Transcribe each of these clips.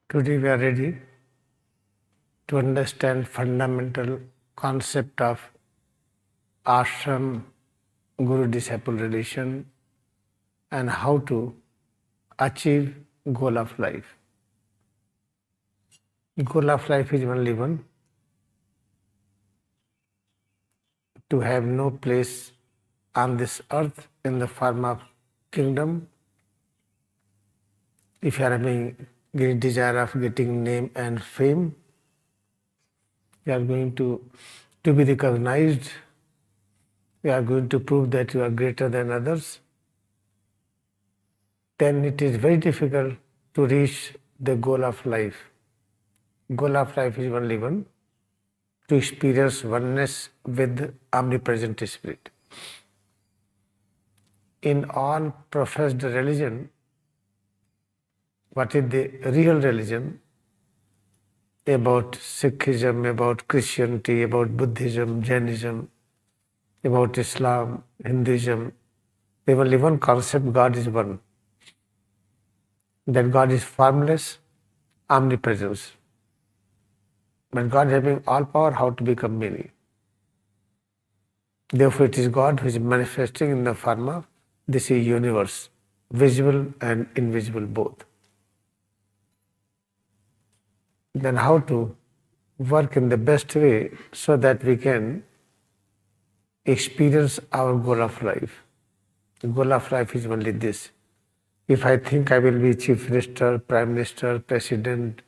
Today we are ready to understand fundamental concept of ashram guru disciple relation and how to achieve goal of life. Goal of life is only one, to have no place on this earth in the form of kingdom. If you are having great desire of getting name and fame, you are going to be recognized, you are going to prove that you are greater than others, then it is very difficult to reach the goal of life. Goal of life is only one, to experience oneness with omnipresent Spirit. In all professed religion, what is the real religion? About Sikhism, about Christianity, about Buddhism, Jainism, about Islam, Hinduism, there is only one concept: God is one. That God is formless, omnipresence. But God having all power, how to become many? Therefore, it is God who is manifesting in the form of this universe, visible and invisible both. Then how to work in the best way so that we can experience our goal of life? The goal of life is only this. If I think I will be Chief Minister, Prime Minister, President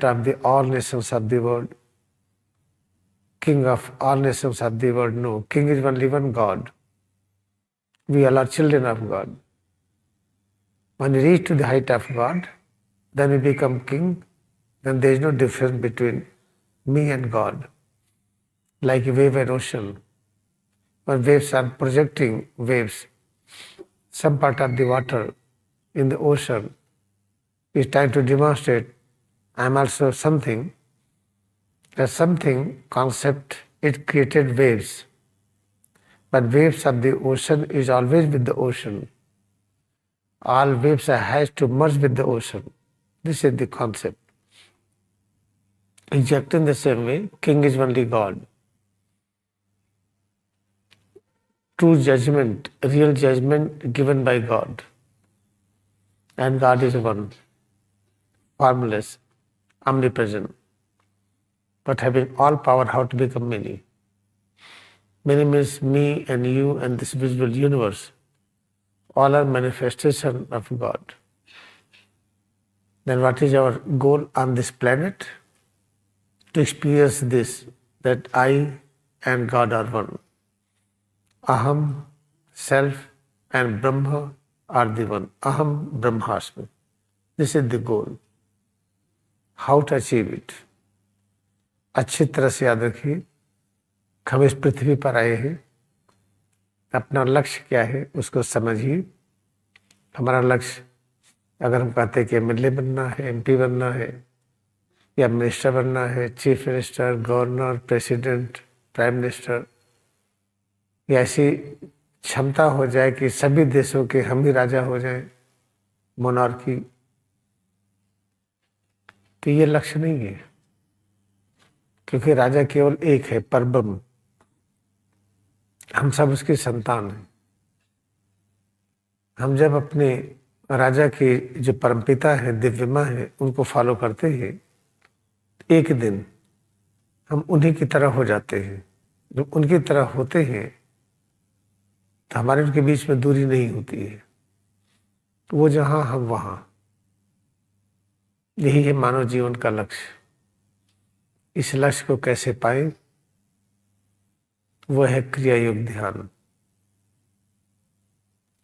of the all nations of the world, King of all nations of the world, no. King is only one, God. We all are children of God. When we reach to the height of God, then we become king, then there is no difference between me and God. Like a wave and ocean. When waves are projecting waves, some part of the water in the ocean is trying to demonstrate I am also something. That something concept, it created waves. But waves of the ocean is always with the ocean. All waves has to merge with the ocean. This is the concept. Exactly in the same way, King is only God. True judgment, real judgment given by God. And God is one, formless, omnipresent, but having all power, how to become many. Many means me and you and this visible universe. All are manifestation of God. Then what is our goal on this planet? To experience this, that I and God are one. Aham, self, and Brahma are the one. Aham Brahmasmi. This is the goal. How to achieve it? अच्छी तरह से याद रखिए, हम इस पृथ्वी पर आए हैं, अपना लक्ष्य क्या है उसको समझिए। हमारा लक्ष्य, अगर हम कहते हैं कि एमएलए बनना है, एमपी बनना है, या मिनिस्टर बनना है, chief minister, governor, president, prime minister, या ऐसी क्षमता हो जाए कि सभी देशों के हम ही राजा हो जाएं, मोनार्की, तो ये लक्ष्य नहीं है। क्योंकि राजा केवल एक है, परब्रह्म। हम सब उसकी संतान हैं। हम जब अपने राजा के जो परमपिता है, दिव्य माँ है, उनको फॉलो करते हैं, एक दिन हम उन्हीं की तरह हो जाते हैं। जब उनकी तरह होते हैं तो हमारे उनके बीच में दूरी नहीं होती है। वो जहां हम वहां। यही है मानव जीवन का लक्ष्य। इस लक्ष्य को कैसे पाएं? वो है क्रिया योग ध्यान।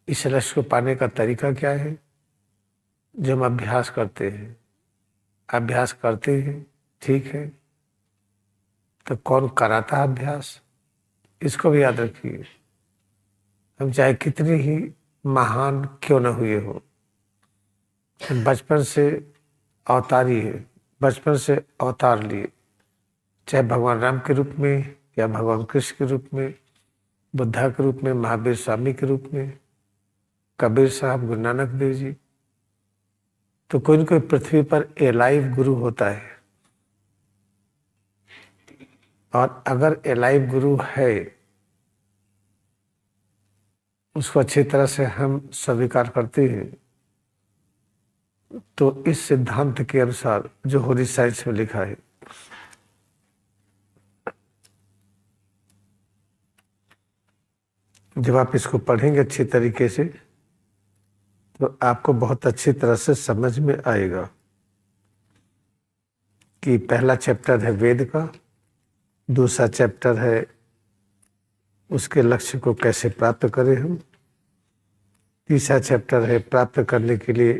इस लक्ष्य को पाने का तरीका क्या है? जो हम अभ्यास करते हैं। अभ्यास करते हैं, ठीक है, तो कौन कराता है अभ्यास? इसको भी याद रखिए। हम चाहे कितने ही महान क्यों न हुए हो, बचपन से अवतारी है, बचपन से अवतार लिए, चाहे भगवान राम के रूप में या भगवान कृष्ण के रूप में, बुद्धा के रूप में, महावीर स्वामी के रूप में, कबीर साहब, गुरु नानक देव जी, तो कोई न कोई पृथ्वी पर एलाइव गुरु होता है, और अगर एलाइव गुरु है उसको अच्छी तरह से हम स्वीकार करते हैं, तो इस सिद्धांत के अनुसार जो होली साइंस में लिखा है, जब आप इसको पढ़ेंगे अच्छी तरीके से तो आपको बहुत अच्छी तरह से समझ में आएगा कि पहला चैप्टर है वेद का, दूसरा चैप्टर है उसके लक्ष्य को कैसे प्राप्त करें हम, तीसरा चैप्टर है प्राप्त करने के लिए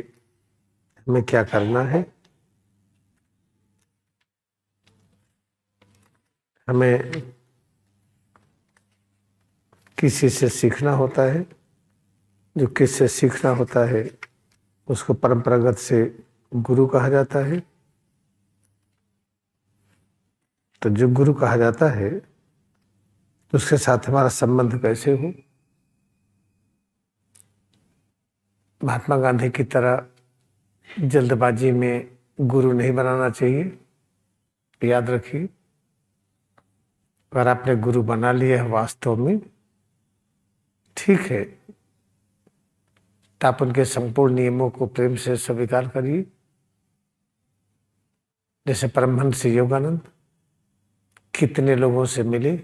हमें क्या करना है, हमें किसी से सीखना होता है, जो किससे सीखना होता है उसको परंपरागत से गुरु कहा जाता है। तो जो गुरु कहा जाता है तो उसके साथ हमारा संबंध कैसे हो। महात्मा गांधी की तरह जल्दबाजी में गुरु नहीं बनाना चाहिए, याद रखिए। अगर आपने गुरु बना लिया है वास्तव में, ठीक है, तो आप उनके संपूर्ण नियमों को प्रेम से स्वीकार करिए। जैसे परमहंस योगानंद कितने लोगों से मिले,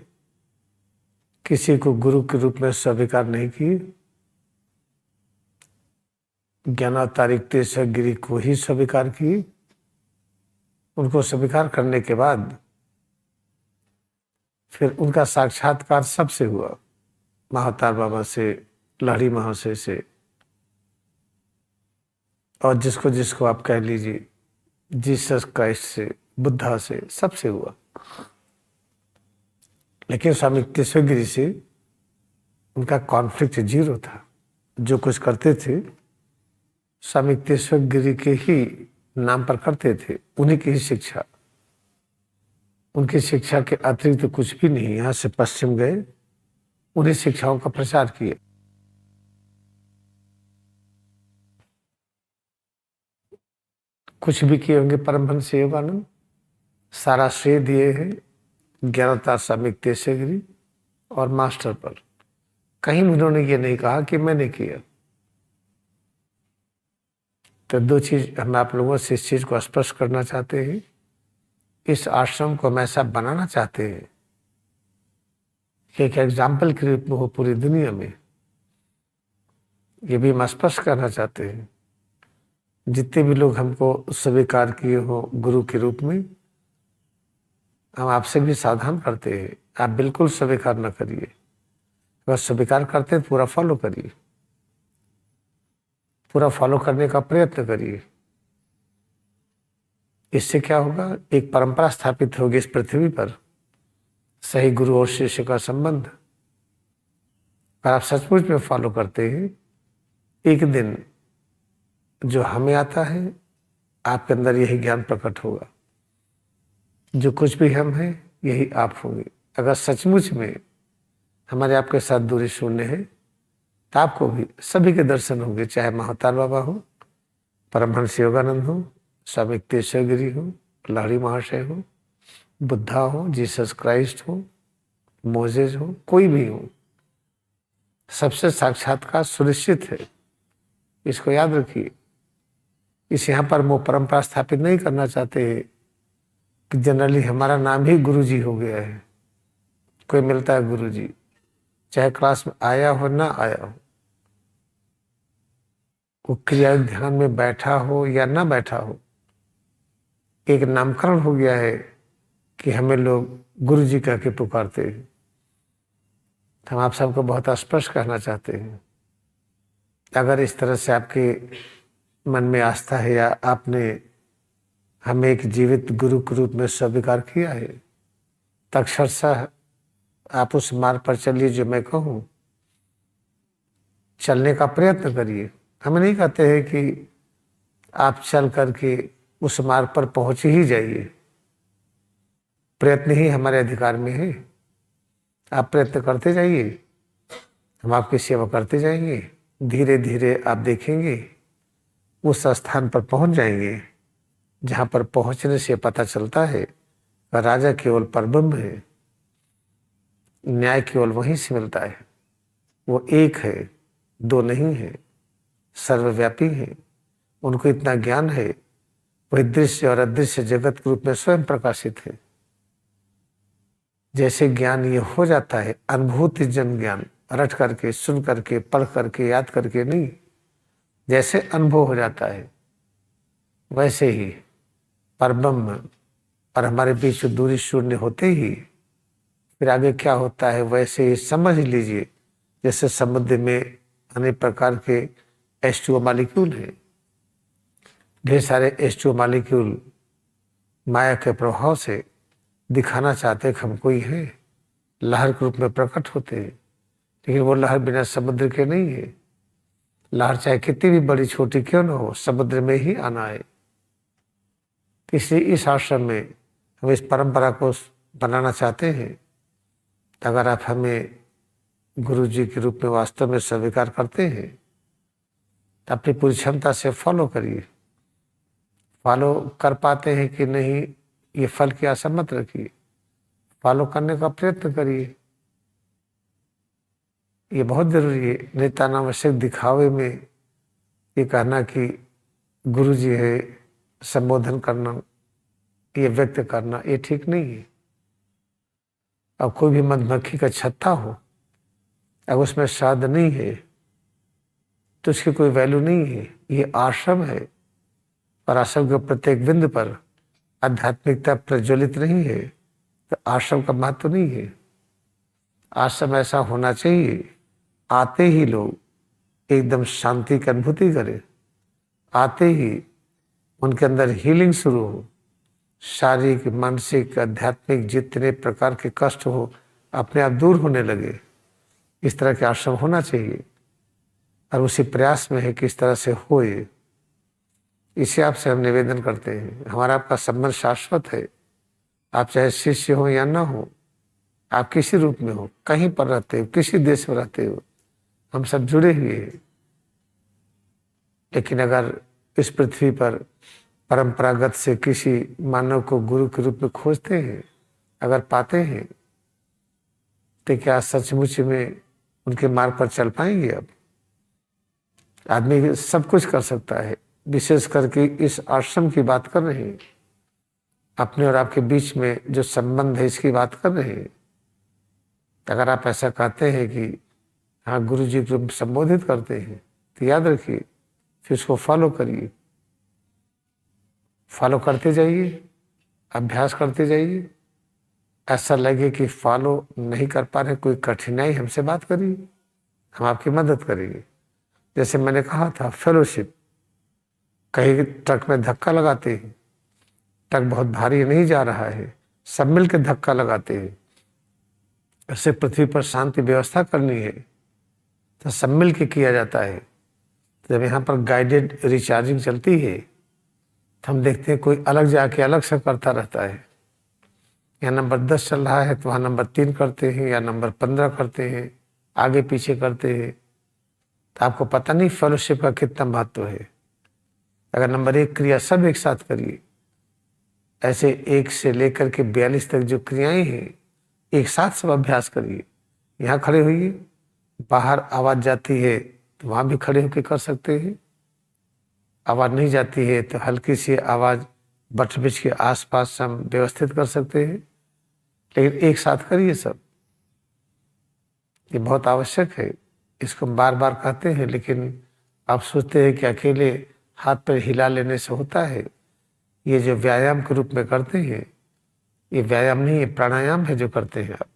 किसी को गुरु के रूप में स्वीकार नहीं किए, ज्ञानावतारिक तीसरा गिरी को ही स्वीकार किए। उनको स्वीकार करने के बाद फिर उनका साक्षात्कार सबसे हुआ, महाअवतार बाबा से, लहरी महाशय से, और जिसको जिसको आप कह लीजिए, जीसस क्राइस्ट से, बुद्धा से, सबसे हुआ। लेकिन स्वामी तीसरे गिरी से उनका कॉन्फ्लिक्ट जीरो था। जो कुछ करते थे स्वामी तीसरे गिरी के ही नाम पर करते थे, उन्हीं की ही शिक्षा, उनकी शिक्षा के अतिरिक्त तो कुछ भी नहीं। यहाँ से पश्चिम गए, उन्हीं शिक्षाओं का प्रचार किया। कुछ भी किए होंगे परमहंस योगानंद, सारा श्रेय दिए हैं ज्ञानावतार स्वामी तीसरे गिरी और मास्टर पर। कहीं उन्होंने ये नहीं कहा कि मैंने किया। तो दो चीज हम आप लोगों से इस चीज को स्पष्ट करना चाहते हैं। इस आश्रम को हम ऐसा बनाना चाहते हैं कि एक एग्जाम्पल के रूप में हो पूरी दुनिया में। ये भी हम स्पष्ट करना चाहते हैं, जितने भी लोग हमको स्वीकार किए हो गुरु के रूप में, हम आपसे भी सावधान करते हैं, आप बिल्कुल स्वीकार न करिए। अगर स्वीकार करते हैं तो पूरा फॉलो करिए, पूरा फॉलो करने का प्रयत्न करिए। इससे क्या होगा, एक परंपरा स्थापित होगी इस पृथ्वी पर, सही गुरु और शिष्य का संबंध। अगर आप सचमुच में फॉलो करते हैं, एक दिन जो हमें आता है आपके अंदर यही ज्ञान प्रकट होगा। जो कुछ भी हम हैं यही आप होंगे। अगर सचमुच में हमारे आपके साथ दूरी शून्य है तो आपको भी सभी के दर्शन होंगे, चाहे महाअवतार बाबा हो, परमहंस योगानंद हो, स्वामी तीसरे गिरी हो, लहरी महाशय हो, बुद्धा हो, जीसस क्राइस्ट हो, मोजेज हो, कोई भी हो, सबसे साक्षात्कार सुनिश्चित है। इसको याद रखिए। इस यहाँ पर वो परंपरा स्थापित नहीं करना चाहते कि जनरली हमारा नाम ही गुरुजी हो गया है। कोई मिलता है गुरुजी, चाहे क्लास में आया हो ना आया हो, वो क्रिया ध्यान में बैठा हो या ना बैठा हो, एक नामकरण हो गया है कि हमें लोग गुरुजी कह के पुकारते हैं। हम आप सबको बहुत स्पष्ट कहना चाहते हैं, अगर इस तरह से आपके मन में आस्था है या आपने हमें एक जीवित गुरु के रूप में स्वीकार किया है, तो अक्षरशः आप उस मार्ग पर चलिए जो मैं कहूँ, चलने का प्रयत्न करिए। हमें नहीं कहते हैं कि आप चल करके उस मार्ग पर पहुंच ही जाइए, प्रयत्न ही हमारे अधिकार में है। आप प्रयत्न करते जाइए, हम आपकी सेवा करते जाएंगे। धीरे धीरे आप देखेंगे उस स्थान पर पहुंच जाएंगे जहां पर पहुंचने से पता चलता है कि राजा केवल परब्रह्म है, न्याय केवल वहीं से मिलता है, वो एक है, दो नहीं है, सर्वव्यापी है। उनको इतना ज्ञान है, वही दृश्य और अदृश्य जगत के रूप में स्वयं प्रकाशित है। जैसे ज्ञान ये हो जाता है, अनुभूति जन ज्ञान, रट करके, सुन करके, पढ़ करके, याद करके नहीं, जैसे अनुभव हो जाता है वैसे ही परब्रह्म और हमारे बीच दूरी शून्य होते ही फिर आगे क्या होता है वैसे ही समझ लीजिए। जैसे समुद्र में अनेक प्रकार के H2O मॉलिक्यूल हैं, ढेर सारे H2O मॉलिक्यूल माया के प्रभाव से दिखाना चाहते कि हम कोई हैं, लहर के रूप में प्रकट होते हैं, लेकिन वो लहर बिना समुद्र के नहीं है। लहर चाहे कितनी भी बड़ी छोटी क्यों न हो, समुद्र में ही आना है। इसलिए इस आश्रम में हम इस परंपरा को बनाना चाहते हैं। तो अगर आप हमें गुरु जी के रूप में वास्तव में स्वीकार करते हैं तो अपनी पूरी क्षमता से फॉलो करिए। फॉलो कर पाते हैं कि नहीं, ये फल की आशा मत रखिए, फॉलो करने का प्रयत्न करिए। ये बहुत जरूरी है। नित्यानावश्यक दिखावे में ये कहना कि गुरु जी है, संबोधन करना, ये व्यक्त करना, ये ठीक नहीं है। अब कोई भी मधुमक्खी का छत्ता हो, अगर उसमें शहद नहीं है तो उसकी कोई वैल्यू नहीं है। ये आश्रम है और आश्रम के प्रत्येक बिंदु पर आध्यात्मिकता प्रज्वलित नहीं है तो आश्रम का महत्व नहीं है। आश्रम ऐसा होना चाहिए, आते ही लोग एकदम शांति की अनुभूति करें, आते ही उनके अंदर हीलिंग शुरू हो, शारीरिक, मानसिक, आध्यात्मिक जितने प्रकार के कष्ट हो अपने आप दूर होने लगे। इस तरह के आश्रम होना चाहिए और उसी प्रयास में है कि इस तरह से होए। इसे आपसे हम निवेदन करते हैं। हमारा आपका संबंध शाश्वत है। आप चाहे शिष्य हो या ना हो, आप किसी रूप में हो, कहीं पर रहते हो, किसी देश में रहते हो, हम सब जुड़े हुए हैं। लेकिन अगर इस पृथ्वी पर परंपरागत से किसी मानव को गुरु के रूप में खोजते हैं, अगर पाते हैं, तो क्या सचमुच में उनके मार्ग पर चल पाएंगे? अब आदमी सब कुछ कर सकता है, विशेष करके इस आश्रम की बात कर रहे हैं, अपने और आपके बीच में जो संबंध है इसकी बात कर रहे हैं। अगर आप ऐसा कहते हैं कि हाँ गुरु जी को संबोधित करते हैं, तो याद रखिए, फिर उसको फॉलो करिए, फॉलो करते जाइए, अभ्यास करते जाइए। ऐसा लगे कि फॉलो नहीं कर पा रहे, कोई कठिनाई, हमसे बात करिए, हम आपकी मदद करेंगे। जैसे मैंने कहा था, फेलोशिप, कहीं ट्रक में धक्का लगाते हैं, ट्रक बहुत भारी नहीं जा रहा है, सब मिल के धक्का लगाते हैं। ऐसे पृथ्वी पर शांति व्यवस्था करनी है तो सब मिल के किया जाता है। तो जब यहाँ पर गाइडेड रिचार्जिंग चलती है तो हम देखते हैं कोई अलग जाके अलग से करता रहता है। यहाँ नंबर 10 चल रहा है तो वहाँ नंबर 3 करते हैं या नंबर 15 करते हैं, आगे पीछे करते हैं। तो आपको पता नहीं फेलोशिप का कितना महत्व है। अगर नंबर 1 क्रिया सब एक साथ करिए, ऐसे 1 से लेकर के 42 तक जो क्रियाएं हैं एक साथ सब अभ्यास करिए। यहाँ खड़े होइए, बाहर आवाज जाती है तो वहां भी खड़े होकर कर सकते हैं। आवाज नहीं जाती है तो हल्की सी आवाज बटबिच के आसपास हम व्यवस्थित कर सकते हैं, लेकिन एक साथ करिए सब। ये बहुत आवश्यक है। इसको बार बार कहते हैं, लेकिन आप सोचते हैं कि अकेले हाथ पैर हिला लेने से होता है। ये जो व्यायाम के रूप में करते हैं, ये व्यायाम नहीं, ये प्राणायाम है जो करते हैं आप।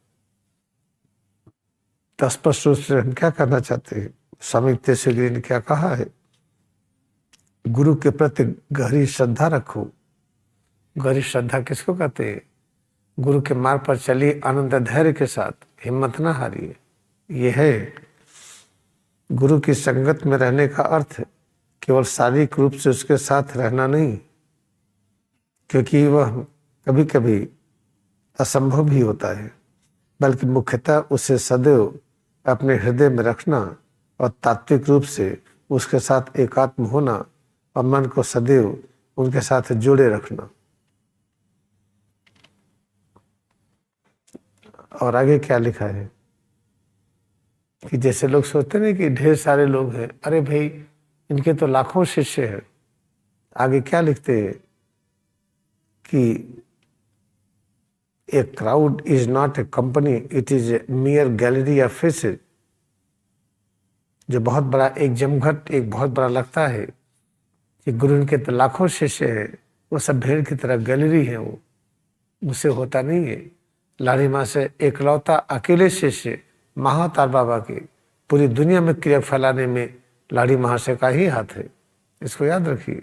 तो स्पष्ट रूप से हम क्या करना चाहते हैं, स्वामी तेजस्वी ने क्या कहा है, गुरु के प्रति गहरी श्रद्धा रखो। गहरी श्रद्धा किसको कहते हैं? गुरु के मार्ग पर चलिए आनंद धैर्य के साथ, हिम्मत ना हारिए। ये है गुरु की संगत में रहने का अर्थ, केवल शारीरिक रूप से उसके साथ रहना नहीं, क्योंकि वह कभी कभी असंभव भी होता है, बल्कि मुख्यतः उसे सदैव अपने हृदय में रखना और तात्विक रूप से उसके साथ एकात्म होना, और मन को सदैव उनके साथ जोड़े रखना। और आगे क्या लिखा है कि जैसे लोग सोचते हैं कि ढेर सारे लोग हैं, अरे भाई इनके तो लाखों शिष्य हैं। आगे क्या लिखते हैं कि a crowd is not a company, it is a मियर gallery of faces. जो बहुत बड़ा एक जमघट, एक बहुत बड़ा लगता है कि गुरु इनके तो लाखों शिष्य हैं, वो सब भीड़ की तरह गैलरी है, वो मुझसे होता नहीं है। लाड़ी माँ से एकलौता अकेले शिष्य महाअवतार बाबा के पूरी दुनिया में क्रिया फैलाने में लाड़ी महाशय का ही हाथ है। इसको याद रखिए।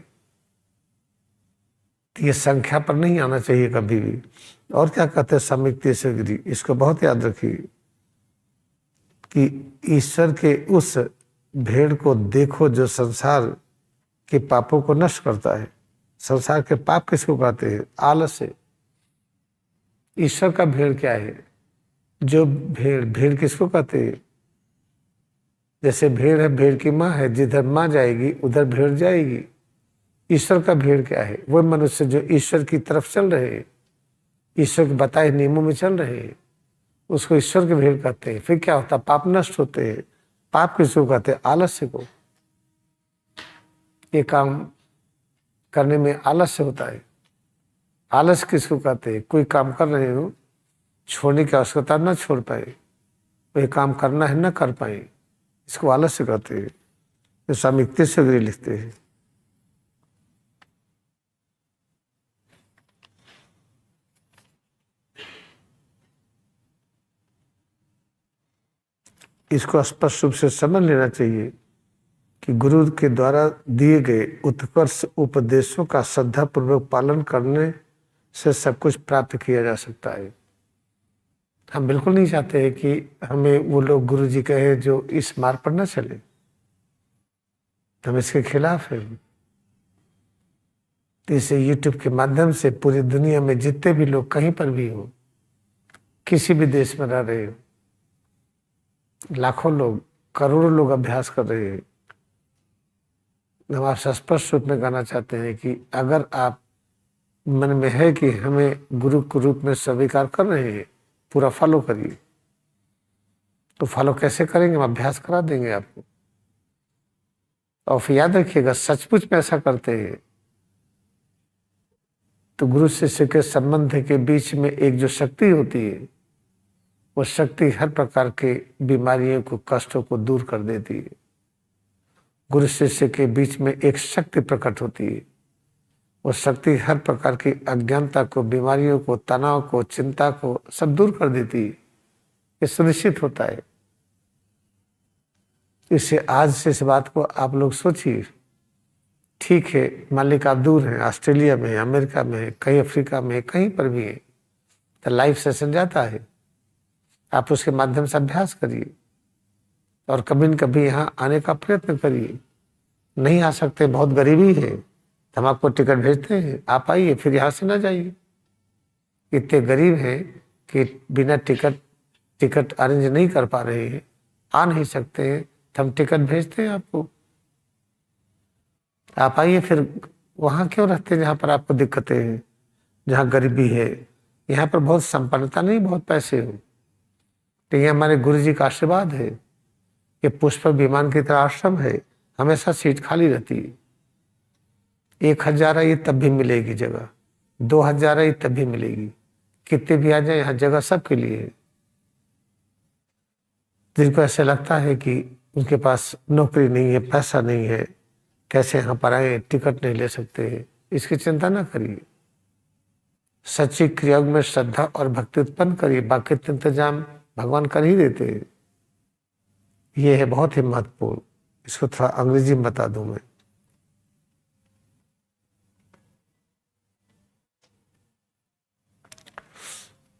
तो ये संख्या पर नहीं आना चाहिए कभी भी। और क्या कहते हैं सम्यक तीसरी, इसको बहुत याद रखिए कि ईश्वर के उस भेड़ को देखो जो संसार के पापों को नष्ट करता है। संसार के पाप किसको कहते हैं? आलस है। ईश्वर का भेड़ क्या है? जो भेड़, भेड़ किसको कहते हैं? जैसे भेड़ है, भेड़ की माँ है, जिधर माँ जाएगी उधर भेड़ जाएगी। ईश्वर का भेड़ क्या है? वो मनुष्य जो ईश्वर की तरफ चल रहे हैं, ईश्वर के बताए नियमों में चल रहे हैं, उसको ईश्वर के भेड़ कहते हैं। फिर क्या होता है? पाप नष्ट होते हैं। पाप किसको कहते हैं? आलस्य को। ये काम करने में आलस्य होता है। आलस किसको कहते हैं? कोई काम कर रहे हो, छोड़ने की आवश्यकता न छोड़ पाए, कोई काम करना है न कर पाए, इसको आलस्य कहते हैं। तो स्वामी तीसरी लिखते हैं, इसको स्पष्ट रूप से समझ लेना चाहिए कि गुरु के द्वारा दिए गए उत्कर्ष उपदेशों का श्रद्धापूर्वक पालन करने से सब कुछ प्राप्त किया जा सकता है। हम बिल्कुल नहीं चाहते हैं कि हमें वो लोग गुरु जी कहे जो इस मार्ग पर न चले। हम इसके खिलाफ हैं। तो इसे यूट्यूब के माध्यम से पूरी दुनिया में जितने भी लोग कहीं पर भी हो, किसी भी देश में रह रहे हो, लाखों लोग, करोड़ों लोग अभ्यास कर रहे हैं। हम आपसे स्पष्ट रूप में कहना चाहते हैं कि अगर आप मन में है कि हमें गुरु के रूप में स्वीकार कर रहे हैं, पूरा फॉलो करिए। तो फॉलो कैसे करेंगे? हम अभ्यास करा देंगे आपको। और फिर याद रखिएगा, सचमुच में ऐसा करते हैं तो गुरु शिष्य के संबंध के बीच में एक जो शक्ति होती है, वो शक्ति हर प्रकार के बीमारियों को, कष्टों को दूर कर देती है। गुरु शिष्य के बीच में एक शक्ति प्रकट होती है, वो शक्ति हर प्रकार की अज्ञानता को, बीमारियों को, तनाव को, चिंता को सब दूर कर देती है। ये सुनिश्चित होता है। इससे आज से इस बात को आप लोग सोचिए। ठीक है, मान लीजिए आप दूर हैं, ऑस्ट्रेलिया में है, अमेरिका में है, कहीं अफ्रीका में है, कहीं पर भी है, तो लाइव सेशन जाता है, आप उसके माध्यम से अभ्यास करिए और कभी न कभी यहाँ आने का प्रयत्न करिए। नहीं आ सकते, बहुत गरीबी है, हम आपको टिकट भेजते हैं, आप आइए, फिर यहाँ से ना जाइए। इतने गरीब हैं कि बिना टिकट अरेंज नहीं कर पा रहे हैं, आ नहीं सकते हैं, तो हम टिकट भेजते हैं आपको, आप आइए। फिर वहाँ क्यों रहते हैं जहाँ पर आपको दिक्कतें हैं, जहाँ गरीबी है? यहाँ पर बहुत संपन्नता नहीं, बहुत पैसे हो, तो ये हमारे गुरु जी का आशीर्वाद है। ये पुष्प विमान की तरह आश्रम है, हमेशा सीट खाली रहती है। 1000 आई तब भी मिलेगी जगह, 2000 आई तब भी मिलेगी, कितने भी आ जाए, यहाँ जगह सबके लिए है। जिनको ऐसे लगता है कि उनके पास नौकरी नहीं है, पैसा नहीं है, कैसे यहाँ पर आए, टिकट नहीं ले सकते, इसकी चिंता ना करिए। सच्ची क्रियाओं में श्रद्धा और भक्ति उत्पन्न करिए, बाकी इंतजाम भगवान कर ही देते हैं। ये है बहुत ही महत्वपूर्ण। इसको थोड़ा अंग्रेजी में बता दूं मैं।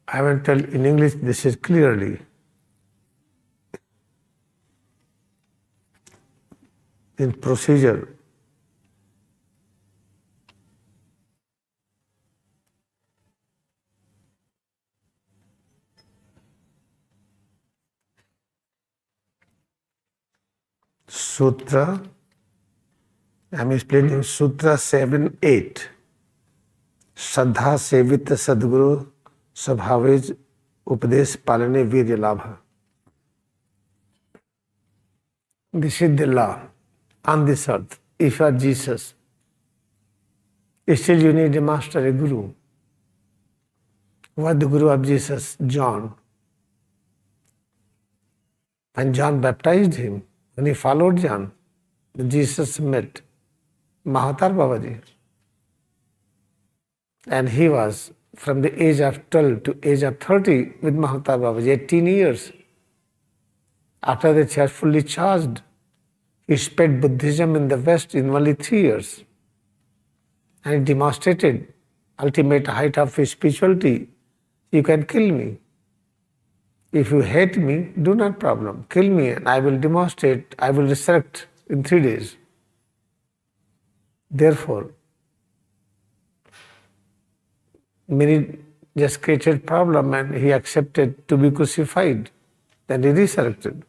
I will tell in English this is clearly. In procedure, Sutra I'm explaining Sutra 7-8. Shraddha sevit sadguru स्वभावेज उपदेश पालने वीर्य लाभ. This is the law on this earth. If you are Jesus, still you need a master, a guru. What the guru of Jesus? John. When John baptized him, when he followed John, Jesus met Mahatar Babaji. And he was from the age of 12 to age of 30 with Mahatar Babaji, 18 years. After that he was fully charged. He spread Buddhism in the West in only 3 years. And he demonstrated ultimate height of his spirituality. You can kill me. If you hate me, do not problem. Kill me and I will demonstrate, I will resurrect in 3 days. Therefore, many just created problem and he accepted to be crucified. Then he resurrected.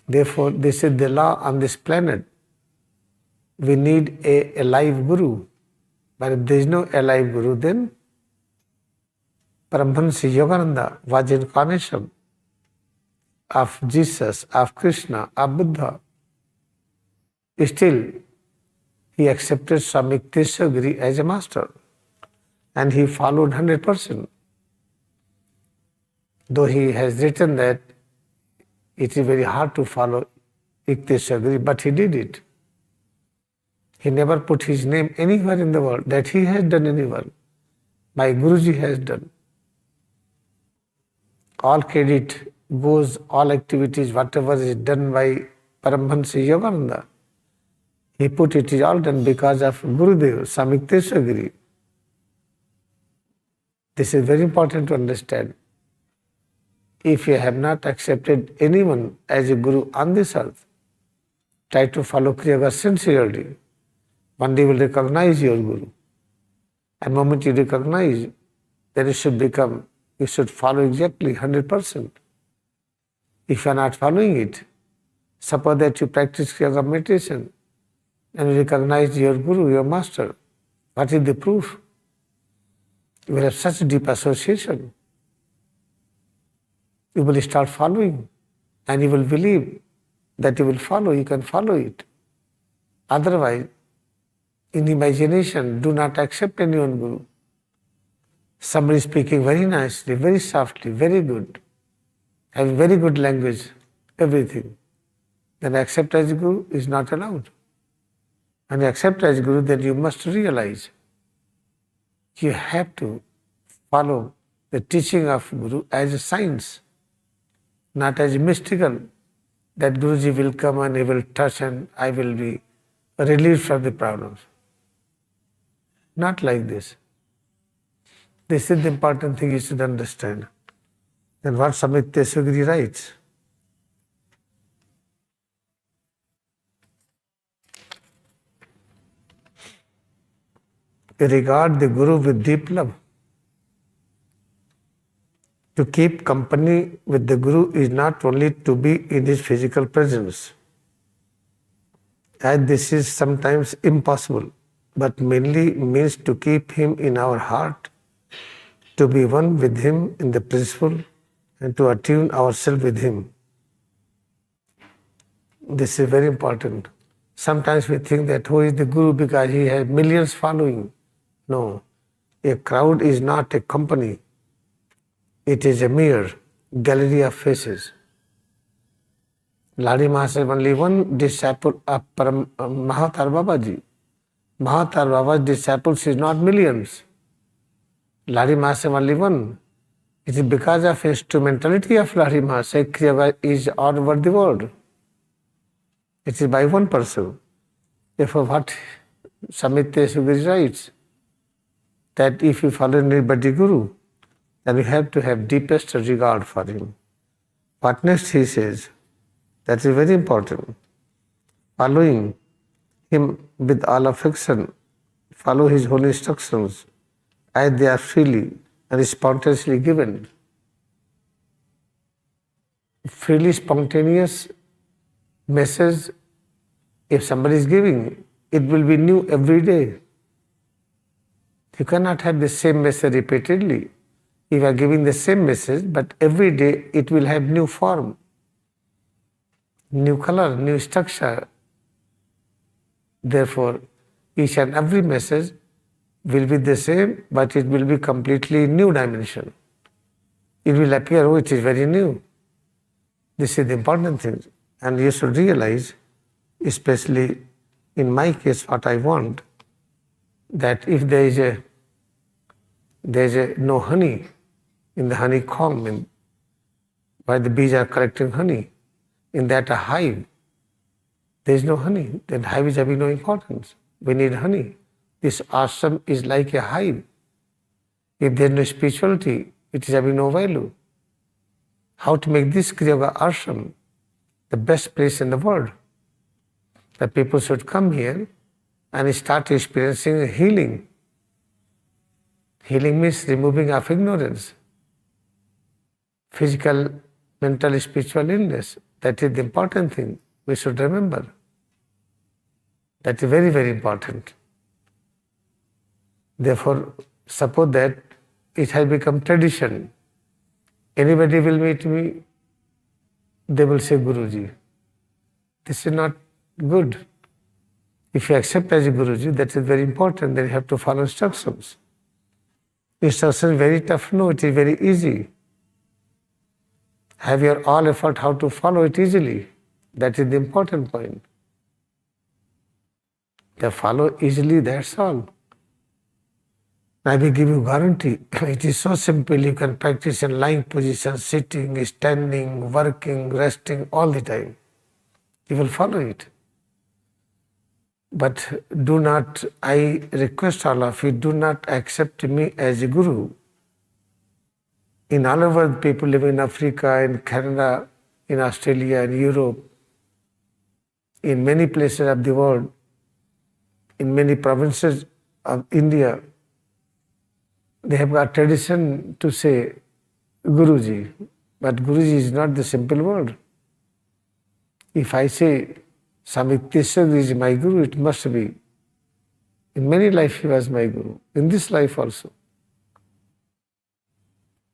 Therefore, this is the law on this planet. We need a live guru. But if there is no alive guru, then Paramahansa Yogananda was incarnation of Jesus, of Krishna, of Buddha. Still, he accepted Swami Yukteswar Giri as a master. And he followed 100%. Though he has written that it is very hard to follow Yukteswar Giri, but he did it. He never put his name anywhere in the world that he has done anywhere. My Guruji has done. All credit goes, all activities, whatever is done by Paramahansa Yogananda, he put it is all done because of Gurudev, Swami Yukteswar Giri. This is very important to understand. If you have not accepted anyone as a guru on this earth, try to follow Kriyaga sincerely. One day you will recognize your guru. And the moment you recognize, then you should follow exactly 100%. If you are not following it, suppose that you practice Kriyaga meditation and you recognize your guru, your master, what is the proof? You will have such deep association. You will start following and you will believe that you will follow, you can follow it. Otherwise, in imagination, do not accept anyone guru. Somebody speaking very nicely, very softly, very good, having very good language, everything. Then accept as guru is not allowed. When you accept as guru, then you must realize you have to follow the teaching of guru as a science, not as mystical, that Guruji will come and he will touch and I will be relieved from the problems. Not like this. This is the important thing you should understand. Then what Swami Yukteswar Giri writes? Regard the Guru with deep love. To keep company with the Guru is not only to be in his physical presence, as this is sometimes impossible, but mainly means to keep him in our heart, to be one with him in the principle, and to attune ourselves with him. This is very important. Sometimes we think that who is the Guru because he has millions following. No, a crowd is not a company. It is a mere gallery of faces. Lahiri Maharaj is only one disciple of Mahatar Babaji. Mahatar Baba's disciples is not millions. Lahiri Maharaj is only one. It is because of instrumentality of Lahiri Maharaj Kriya is all over the world. It is by one person. Therefore, what Swami Yukteswar Giri writes, that if you follow anybody Guru, then you have to have deepest regard for him. What next he says, that is very important. Following him with all affection, follow his holy instructions as they are freely and spontaneously given. Freely spontaneous message If somebody is giving, it will be new every day. You cannot have the same message repeatedly. If you are giving the same message, but every day it will have new form, new color, new structure. Therefore, each and every message will be the same, but it will be completely new dimension. It will appear, oh, it is very new. This is the important thing. And you should realize, especially in my case, what I want, that if there is no honey in the honeycomb, where the bees are collecting honey, in that a hive, there is no honey, then hive is having no importance. We need honey. This ashram is like a hive. If there is no spirituality, it is having no value. How to make this Kriya Yoga ashram the best place in the world? The people should come here and start experiencing healing. Healing means removing of ignorance, physical, mental, spiritual illness. That is the important thing. We should remember. That is very, very important. Therefore, suppose that it has become tradition. Anybody will meet me, they will say, Guruji. This is not good. If you accept as a Guruji, that is very important. Then you have to follow instructions. Instructions is very tough. No, it is very easy. Have your all effort how to follow it easily. That is the important point. They follow easily, that's all. I will give you guarantee. It is so simple. You can practice in lying position, sitting, standing, working, resting all the time. You will follow it. But do not, I request all of you, do not accept me as a guru. In all over the people living in Africa, in Canada, in Australia, in Europe, in many places of the world, in many provinces of India, they have got tradition to say Guruji. But Guruji is not the simple word. If I say Swami Yukteswar is my Guru, it must be. In many life he was my Guru. In this life also.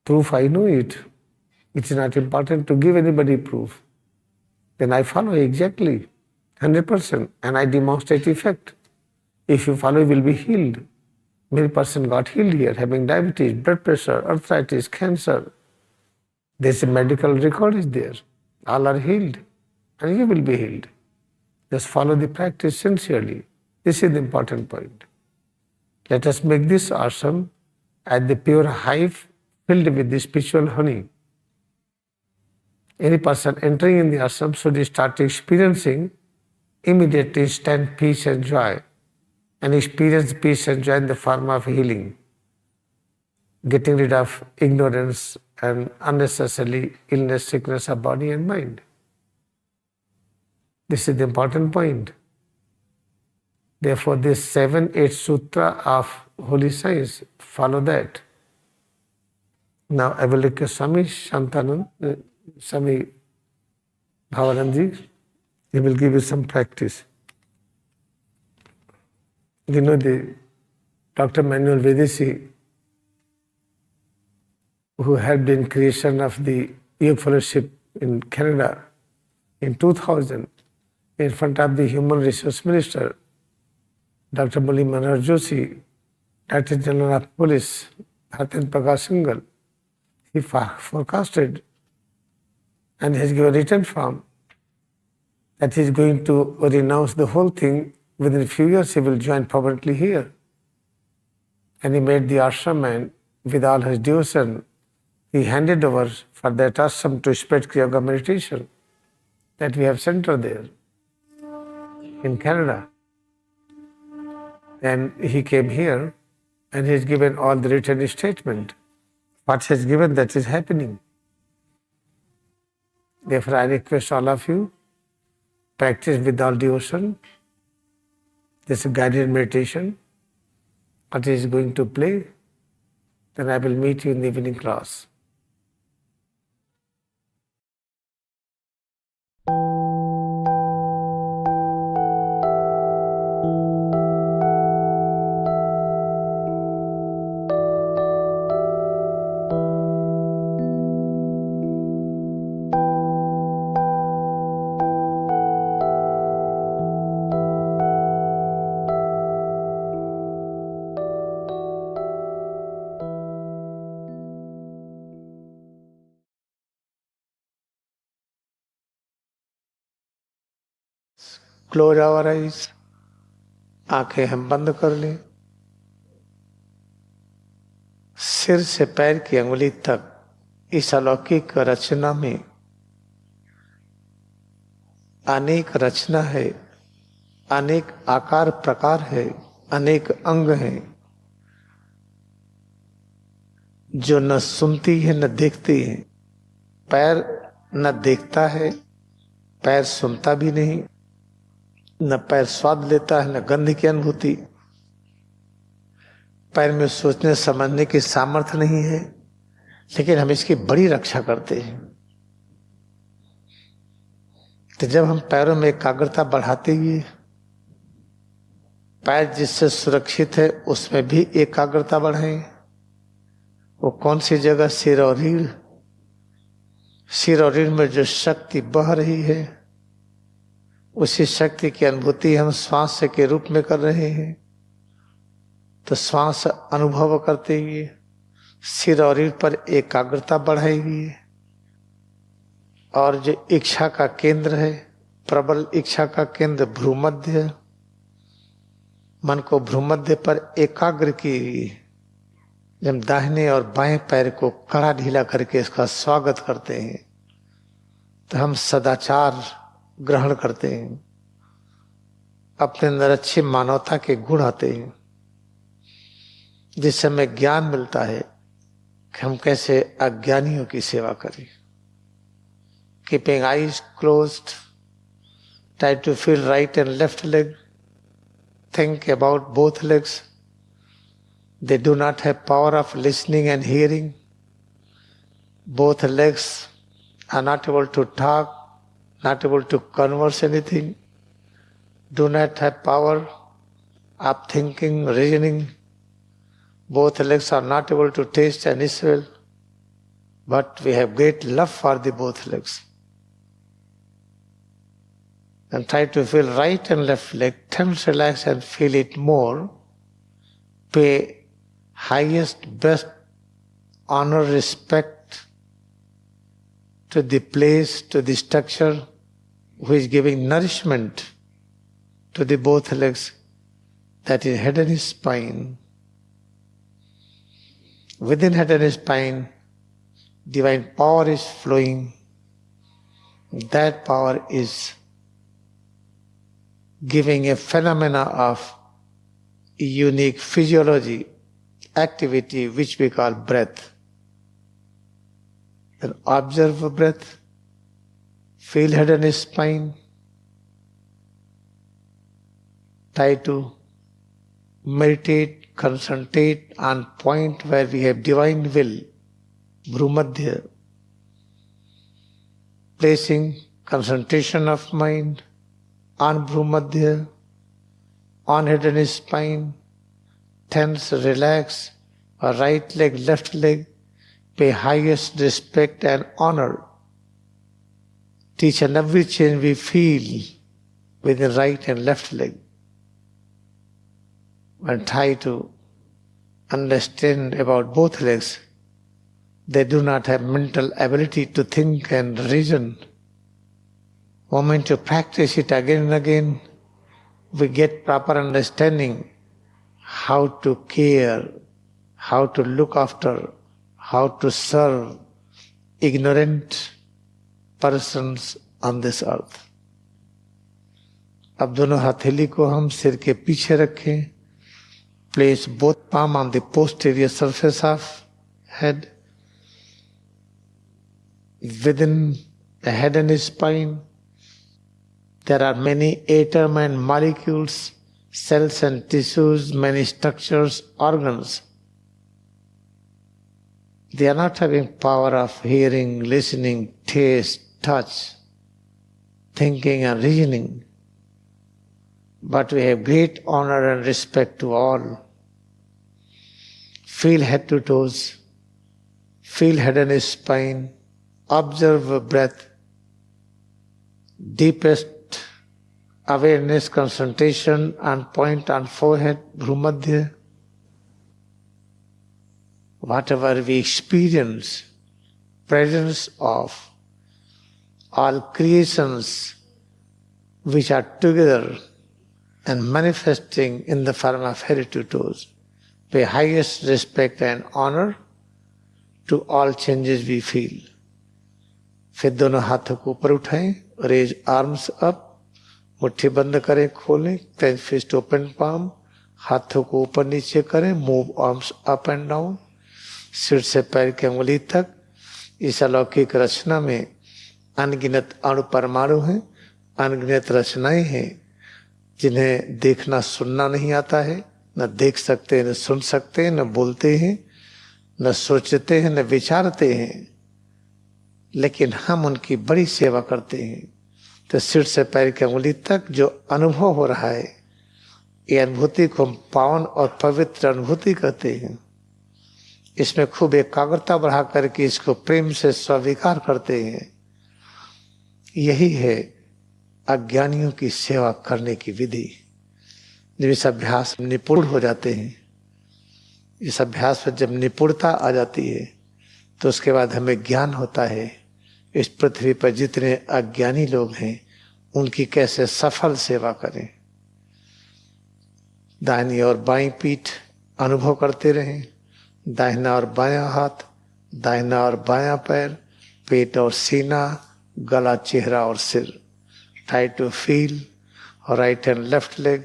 Proof I know it. It is not important to give anybody proof. Then I follow exactly, 100%, and I demonstrate effect. If you follow, you will be healed. Many person got healed here, having diabetes, blood pressure, arthritis, cancer. There's a medical record is there. All are healed, and you will be healed. Just follow the practice sincerely. This is the important point. Let us make this ashram as the pure hive filled with the spiritual honey. Any person entering in the ashram should start experiencing immediate instant peace and joy, and experience peace and joy in the form of healing, getting rid of ignorance and unnecessarily illness, sickness of body and mind. This is the important point. Therefore, this 7-8 sutra of holy science, follow that. Now I will request Swami Shantanand, Swami Bhavanandji, he will give you some practice. You know, the Dr. Manuel Vedesi, who helped in creation of the Yoga Fellowship in Canada in 2000, in front of the Human Resource Minister, Dr. Murli Manohar Joshi, Director General of Police, Bhartendra Prakash Singhal, he forecasted and has given a written form that he is going to renounce the whole thing. Within a few years, he will join permanently here. And he made the ashram, and with all his devotion, he handed over for that ashram to spread Kriya Yoga meditation that we have center there in Canada. And he came here and he has given all the written statement. What he has given, that is happening. Therefore, I request all of you, practice with all devotion. This is guided meditation. What is going to play? Then I will meet you in the evening class. Close our eyes, आंखें हम बंद कर लें। सिर से पैर की अंगुली तक इस अलौकिक रचना में अनेक रचना है, अनेक आकार प्रकार है, अनेक अंग हैं जो न सुनती है न देखती है। पैर न देखता है, पैर सुनता भी नहीं, न पैर स्वाद लेता है, न गंध की अनुभूति। पैर में सोचने समझने की सामर्थ्य नहीं है, लेकिन हम इसकी बड़ी रक्षा करते हैं। तो जब हम पैरों में एकाग्रता बढ़ाते हुए, पैर जिससे सुरक्षित है उसमें भी एकाग्रता बढ़ाएं। वो कौन सी जगह? सिर और रीढ़। सिर और रीढ़ में जो शक्ति बह रही है, उसी शक्ति की अनुभूति हम श्वास के रूप में कर रहे हैं। तो श्वास अनुभव करते हुए सिर और रीढ़ पर एकाग्रता बढ़ाएगी। और जो इच्छा का केंद्र है, प्रबल इच्छा का केंद्र भ्रूमध्य, मन को भ्रूमध्य पर एकाग्र की। जब दाहिने और बाएं पैर को कड़ा ढीला करके इसका स्वागत करते हैं तो हम सदाचार ग्रहण करते हैं, अपने अंदर अच्छी मानवता के गुण आते हैं, जिससे हमें ज्ञान मिलता है कि हम कैसे अज्ञानियों की सेवा करें। Keeping eyes closed, try to feel right and left leg, think about both legs. They do not have power of listening and hearing. Both legs are not able to talk, not able to converse anything, do not have power of thinking, reasoning. Both legs are not able to taste and smell, but we have great love for the both legs. And try to feel right and left leg, tense, relax and feel it more. Pay highest, best honor, respect to the place, to the structure who is giving nourishment to the both legs, that is head and spine. Within head and spine, divine power is flowing. That power is giving a phenomena of unique physiology, activity, which we call breath. Then observe breath, feel head and spine, try to meditate, concentrate on point where we have divine will, Bhrumadhya, placing concentration of mind on Bhrumadhya, on head and spine, tense, relax, or right leg, left leg, pay highest respect and honor. Each and every change we feel with the right and left leg. And try to understand about both legs. They do not have mental ability to think and reason. Moment you practice it again and again, we get proper understanding how to care, how to look after, how to serve ignorant persons on this earth. अब दोनों हथेली को हम सिर के पीछे रखें. Place both palm on the posterior surface of head. Within the head and spine, there are many atom and molecules, cells and tissues, many structures, organs. They are not having power of hearing, listening, taste, touch, thinking and reasoning. But we have great honor and respect to all. Feel head to toes, feel head and spine, observe breath, deepest awareness, concentration and point on forehead, Bhrumadhya. Whatever we experience, presence of all creations which are together and manifesting in the form of head to toes, pay highest respect and honor to all changes we feel. फिर दोनों हाथों को ऊपर उठाएं, raise arms up, मुट्ठी बंद करें, खोलें, clench fist, open palm, हाथों को ऊपर नीचे करें, move arms up and down, सिर से पैर की अंगुली तक। इस अलौकिक रचना में अनगिनत अणु परमाणु हैं, अनगिनत रचनाएं हैं जिन्हें देखना सुनना नहीं आता है, न देख सकते, न सुन सकते, न बोलते हैं, न सोचते हैं, न विचारते हैं, लेकिन हम उनकी बड़ी सेवा करते हैं। तो सिर से पैर की अंगुली तक जो अनुभव हो रहा है, ये अनुभूति को हम पावन और पवित्र अनुभूति कहते हैं। इसमें खूब एकाग्रता बढ़ा करके इसको प्रेम से स्वीकार करते हैं। यही है अज्ञानियों की सेवा करने की विधि। जब इस अभ्यास में निपुण हो जाते हैं, इस अभ्यास में जब निपुणता आ जाती है, तो उसके बाद हमें ज्ञान होता है इस पृथ्वी पर जितने अज्ञानी लोग हैं उनकी कैसे सफल सेवा करें। दाहिनी और बाईं पीठ अनुभव करते रहें, दाहिना और बायां हाथ, दाहिना और बायां पैर, पेट और सीना, गला, चेहरा और सिर। Try to feel right and left leg,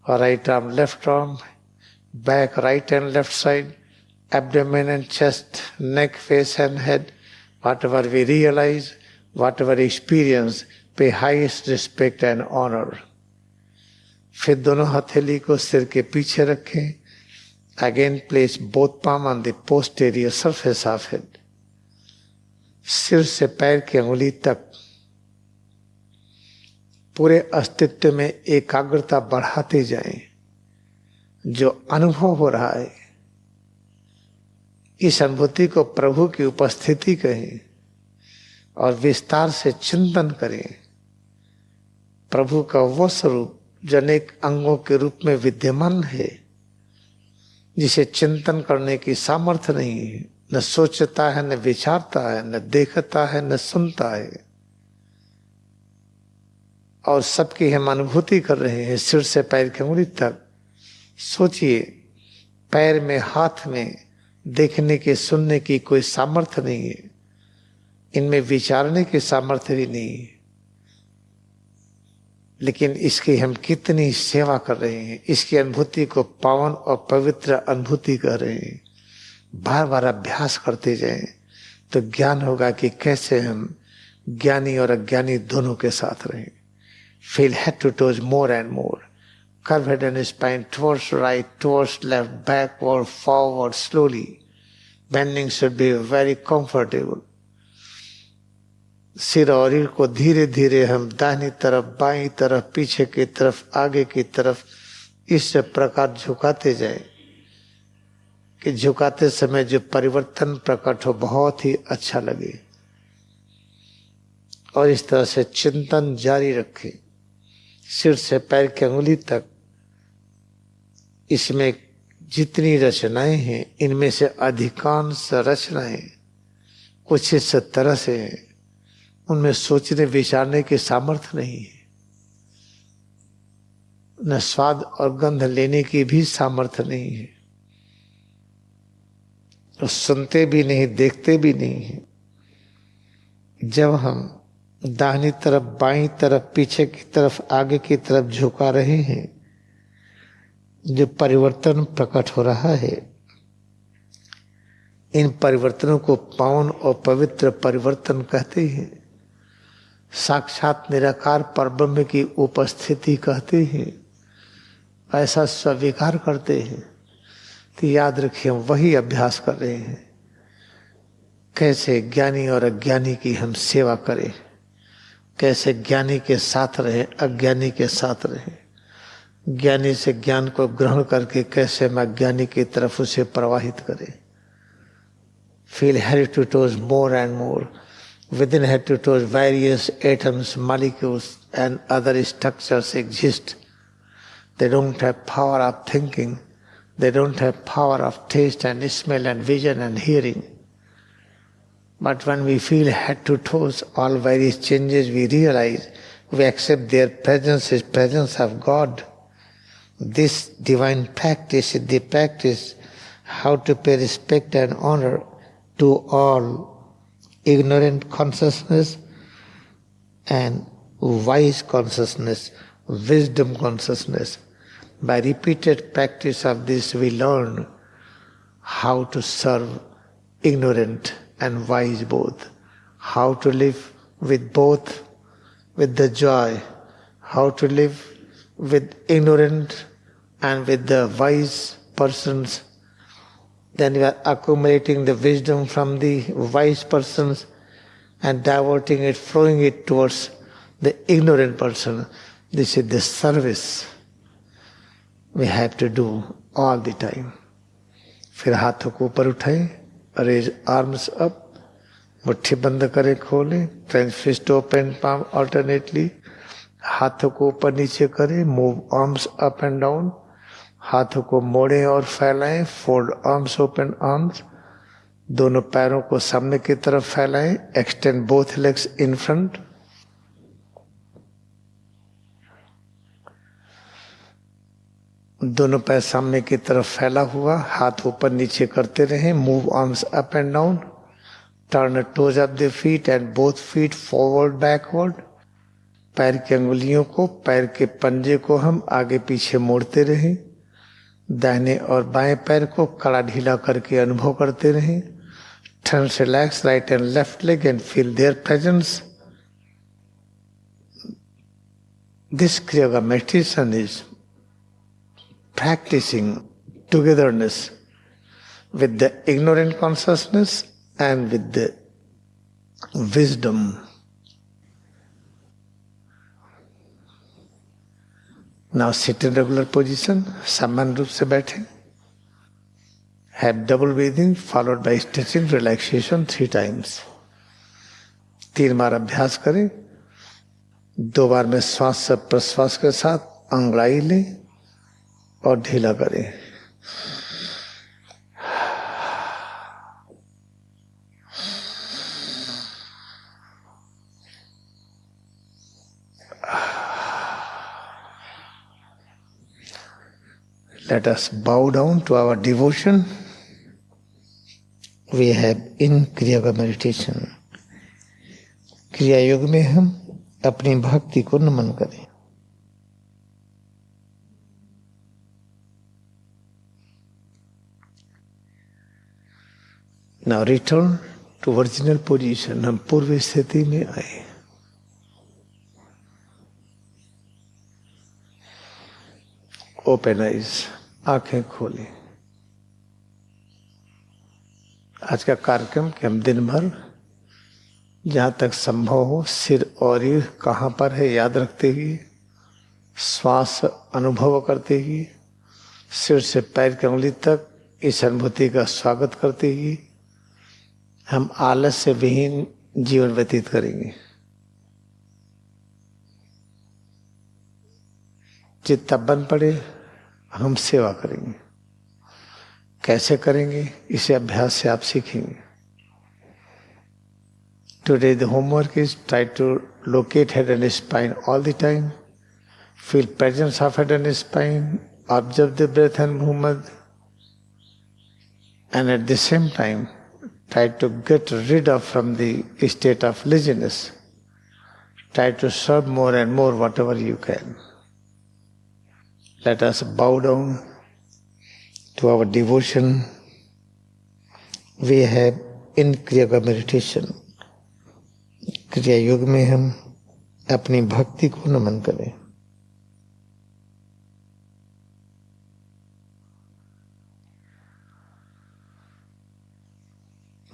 right arm, left arm, back, right and left side, abdomen and chest, neck, face and head. Whatever we realize, whatever experience, pay highest respect and honor. फिर दोनों हथेली को सिर के पीछे रखें. Again place both palm on the posterior surface of head. सिर से पैर की अंगुली तक पूरे अस्तित्व में एकाग्रता बढ़ाते जाएं. जो अनुभव हो रहा है, इस अनुभूति को प्रभु की उपस्थिति कहें और विस्तार से चिंतन करें. प्रभु का वो स्वरूप जो अनेक अंगों के रूप में विद्यमान है, जिसे चिंतन करने की सामर्थ्य नहीं है, न सोचता है, न विचारता है, न देखता है, न सुनता है, और सबकी हम अनुभूति कर रहे हैं सिर से पैर की अंगुली तक. सोचिए, पैर में, हाथ में देखने के, सुनने की कोई सामर्थ्य नहीं है, इनमें विचारने की सामर्थ्य भी नहीं है, लेकिन इसकी हम कितनी सेवा कर रहे हैं. इसकी अनुभूति को पावन और पवित्र अनुभूति कर रहे हैं. बार बार अभ्यास करते जाएं तो ज्ञान होगा कि कैसे हम ज्ञानी और अज्ञानी दोनों के साथ रहें. Feel head to toes more and more. Curve head and spine towards right, towards left, backward, forward, slowly. Bending should be very comfortable. सिर और रीढ़ को धीरे धीरे हम दाहिनी तरफ, बाईं तरफ, पीछे की तरफ, आगे की तरफ इस प्रकार झुकाते जाएं कि झुकाते समय जो परिवर्तन प्रकट हो बहुत ही अच्छा लगे. और इस तरह से चिंतन जारी रखें सिर से पैर की अंगुली तक. इसमें जितनी रचनाएं हैं, इनमें से अधिकांश रचनाएं कुछ इस तरह से हैं, उनमें सोचने विचारने की सामर्थ्य नहीं है, न स्वाद और गंध लेने की भी सामर्थ्य नहीं है, तो सुनते भी नहीं, देखते भी नहीं है. जब हम दाहिनी तरफ, बाईं तरफ, पीछे की तरफ, आगे की तरफ झुका रहे हैं, जो परिवर्तन प्रकट हो रहा है, इन परिवर्तनों को पावन और पवित्र परिवर्तन कहते हैं. साक्षात निराकार परब्रह्म की उपस्थिति कहते हैं. ऐसा स्वीकार करते हैं तो याद रखिए, हम वही अभ्यास कर रहे हैं. कैसे ज्ञानी और अज्ञानी की हम सेवा करें, कैसे ज्ञानी के साथ रहे, अज्ञानी के साथ रहे. ज्ञानी से ज्ञान को ग्रहण करके कैसे हम अज्ञानी की तरफ उसे प्रवाहित करें. Feel head to toes more and more. Within head to toes, various atoms, molecules and other structures exist. They don't have power of thinking. They don't have power of taste and smell and vision and hearing. But when we feel head to toes, all various changes we realize, we accept their presence as presence of God. This divine practice is the practice how to pay respect and honor to all ignorant consciousness and wise consciousness, wisdom consciousness. By repeated practice of this, we learn how to serve ignorant and wise both, how to live with both, with the joy, how to live with ignorant and with the wise persons. Then we are accumulating the wisdom from the wise persons and diverting it, flowing it towards the ignorant person. This is the service we have to do all the time. फिर हाथों को ऊपर उठाएं, raise arms up, मुट्ठी बंद करें खोलें, clench fist open palm alternately, हाथों को ऊपर नीचे करें, move arms up and down, हाथों को मोड़ें और फैलाएं, fold arms open arms, दोनों पैरों को सामने की तरफ फैलाएं, extend both legs in front, दोनों पैर सामने की तरफ फैला हुआ, हाथ ऊपर नीचे करते रहें, move arms up and down, turn toes of the feet and both feet forward backward, पैर की अंगुलियों को, पैर के पंजे को हम आगे पीछे मोड़ते रहें, दाहिने और बाएं पैर को कड़ा ढीला करके अनुभव करते रहें, turn relax right and left leg and feel their presence. This kriya meditation is practicing togetherness with the ignorant consciousness and with the wisdom. Now sit in regular position, सामान्य रूप से बैठे. Have double breathing followed by stretching relaxation 3 times. 3 बार अभ्यास करें. 2 बार में श्वास से प्रश्वास के साथ अंगड़ाई लें और ढीला करें. Let us bow down to our devotion. We have in Kriya Yoga meditation. क्रिया योग में हम अपनी भक्ति को नमन करें. Now return to original position. हम पूर्व स्थिति में आए. Open eyes. आंखें खोलें. आज का कार्यक्रम कि हम दिन भर जहाँ तक संभव हो सिर और रीढ़ कहाँ पर है याद रखते हुए, श्वास अनुभव करते हुए, सिर से पैर की उंगली तक इस अनुभूति का स्वागत करते हुए हम आलस से विहीन जीवन व्यतीत करेंगे. जितना बन पड़े हम सेवा करेंगे. कैसे करेंगे इसे अभ्यास से आप सीखेंगे. Today the homework is try to locate head and spine all the time. Feel presence of head and spine. Observe the breath and movement. And at the same time try to get rid of from the state of laziness. Try to serve more and more whatever you can. Let us bow down to our devotion. We have in Kriya Yoga meditation. क्रिया योग में हम अपनी भक्ति को नमन करें.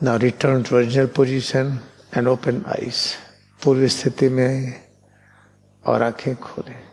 Now return to original position and open eyes. पूर्व स्थिति में और आंखें खोलें.